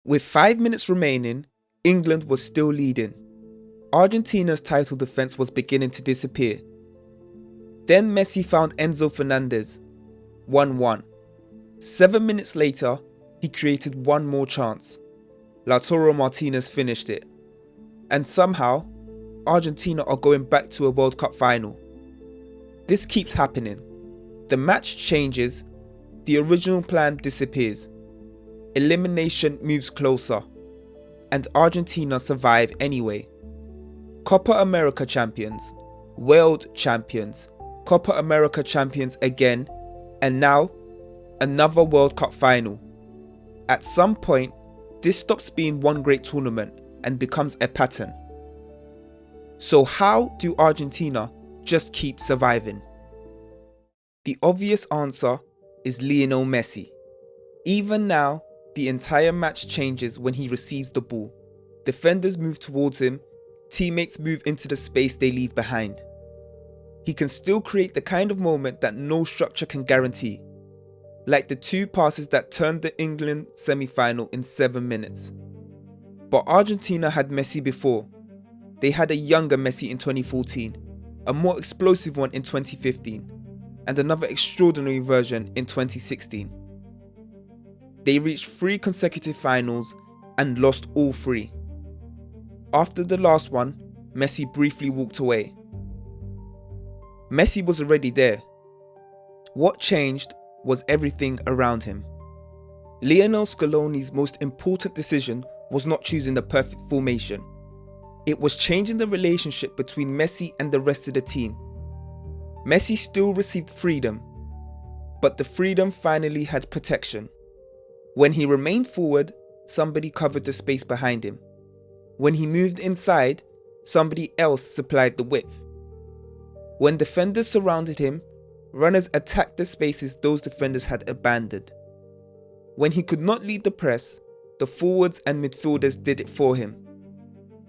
With 5 minutes remaining, England was still leading. Argentina's title defence was beginning to disappear. Then Messi found Enzo Fernandez, 1-1. 7 minutes later, he created one more chance. Lautaro Martinez finished it. And somehow, Argentina are going back to a World Cup final. This keeps happening. The match changes, the original plan disappears. Elimination moves closer. And Argentina survive anyway. Copa America champions, World champions, Copa America champions again, and now another World Cup final. At some point, this stops being one great tournament and becomes a pattern. So how do Argentina just keep surviving? The obvious answer is Lionel Messi. Even now, the entire match changes when he receives the ball. Defenders move towards him, teammates move into the space they leave behind. He can still create the kind of moment that no structure can guarantee, like the 2 passes that turned the England semi-final in 7 minutes. But Argentina had Messi before. They had a younger Messi in 2014, a more explosive one in 2015, and another extraordinary version in 2016. They reached 3 consecutive finals and lost all 3. After the last one, Messi briefly walked away. Messi was already there. What changed was everything around him. Lionel Scaloni's most important decision was not choosing the perfect formation. It was changing the relationship between Messi and the rest of the team. Messi still received freedom, but the freedom finally had protection. When he remained forward, somebody covered the space behind him. When he moved inside, somebody else supplied the width. When defenders surrounded him, runners attacked the spaces those defenders had abandoned. When he could not lead the press, the forwards and midfielders did it for him.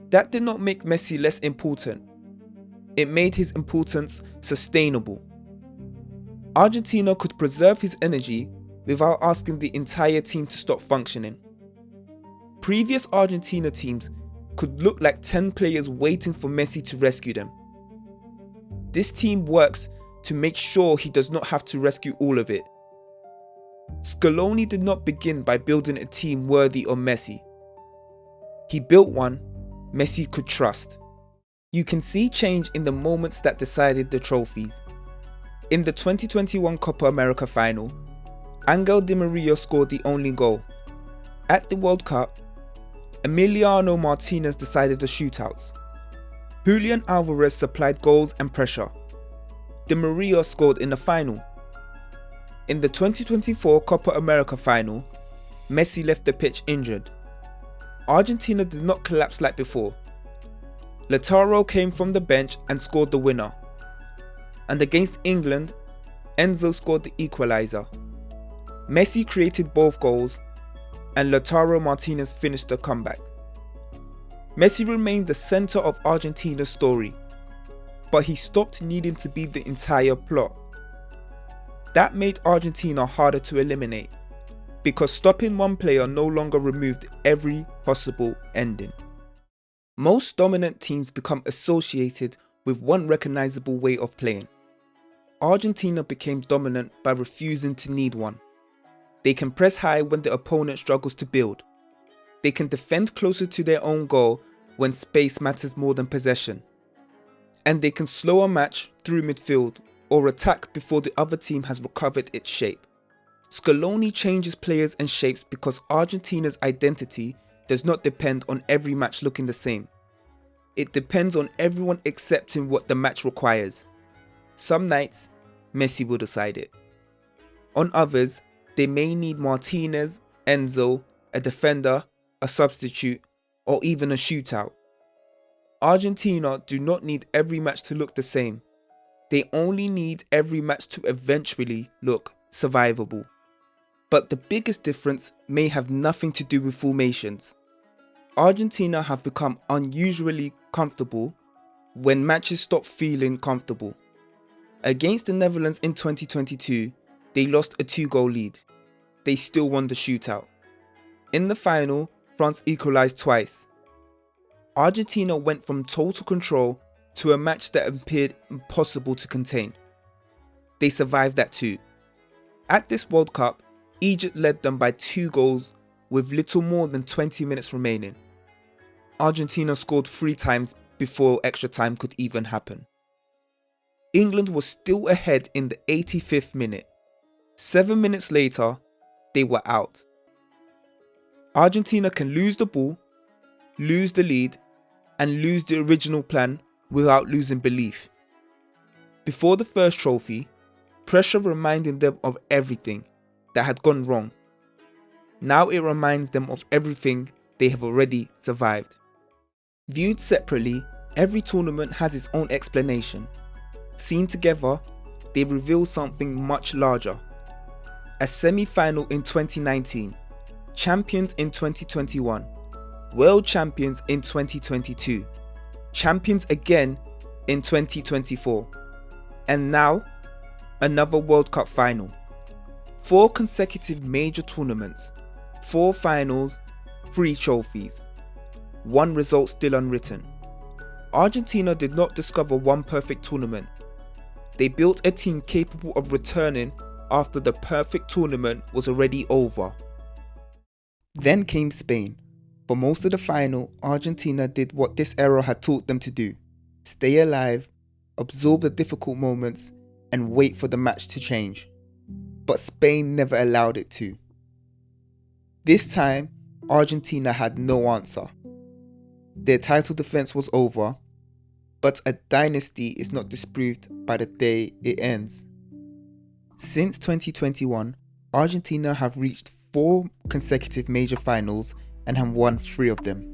That did not make Messi less important. It made his importance sustainable. Argentina could preserve his energy without asking the entire team to stop functioning. Previous Argentina teams could look like 10 players waiting for Messi to rescue them. This team works to make sure he does not have to rescue all of it. Scaloni did not begin by building a team worthy of Messi. He built one Messi could trust. You can see change in the moments that decided the trophies. In the 2021 Copa America final, Angel Di Maria scored the only goal. At the World Cup, Emiliano Martinez decided the shootouts. Julian Alvarez supplied goals and pressure. Di Maria scored in the final. In the 2024 Copa America final, Messi left the pitch injured. Argentina did not collapse like before. Lautaro came from the bench and scored the winner. And against England, Enzo scored the equaliser. Messi created both goals, and Lautaro Martinez finished the comeback. Messi remained the centre of Argentina's story, but he stopped needing to be the entire plot. That made Argentina harder to eliminate, because stopping one player no longer removed every possible ending. Most dominant teams become associated with one recognisable way of playing. Argentina became dominant by refusing to need one. They can press high when the opponent struggles to build. They can defend closer to their own goal when space matters more than possession. And they can slow a match through midfield or attack before the other team has recovered its shape. Scaloni changes players and shapes because Argentina's identity does not depend on every match looking the same. It depends on everyone accepting what the match requires. Some nights, Messi will decide it. On others, they may need Martinez, Enzo, a defender, a substitute, or even a shootout. Argentina do not need every match to look the same. They only need every match to eventually look survivable. But the biggest difference may have nothing to do with formations. Argentina have become unusually comfortable when matches stop feeling comfortable. Against the Netherlands in 2022, they lost a 2-goal lead. They still won the shootout. In the final, France equalised twice. Argentina went from total control to a match that appeared impossible to contain. They survived that too. At this World Cup, Egypt led them by 2 goals with little more than 20 minutes remaining. Argentina scored 3 times before extra time could even happen. England was still ahead in the 85th minute. 7 minutes later, they were out. Argentina can lose the ball, lose the lead, and lose the original plan without losing belief. Before the first trophy, pressure reminded them of everything that had gone wrong. Now it reminds them of everything they have already survived. Viewed separately, every tournament has its own explanation. Seen together, they reveal something much larger. A semi-final in 2019, champions in 2021, world champions in 2022, champions again in 2024, and now another World Cup final. 4 consecutive major tournaments, 4 finals, 3 trophies. 1 result still unwritten. Argentina did not discover one perfect tournament. They built a team capable of returning after the perfect tournament was already over. Then came Spain. For most of the final, Argentina did what this era had taught them to do: stay alive, absorb the difficult moments, and wait for the match to change. But Spain never allowed it to. This time, Argentina had no answer. Their title defense was over, but a dynasty is not disproved by the day it ends. Since 2021, Argentina have reached 4 consecutive major finals and have won 3 of them.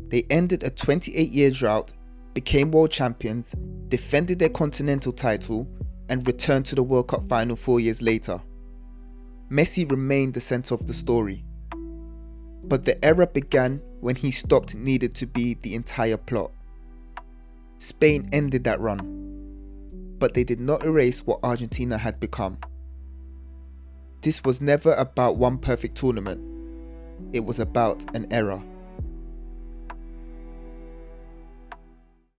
They ended a 28-year drought, became world champions, defended their continental title, and returned to the World Cup final 4 years later. Messi remained the centre of the story. But the era began when he stopped needed to be the entire plot. Spain ended that run, but they did not erase what Argentina had become. This was never about one perfect tournament. It was about an era.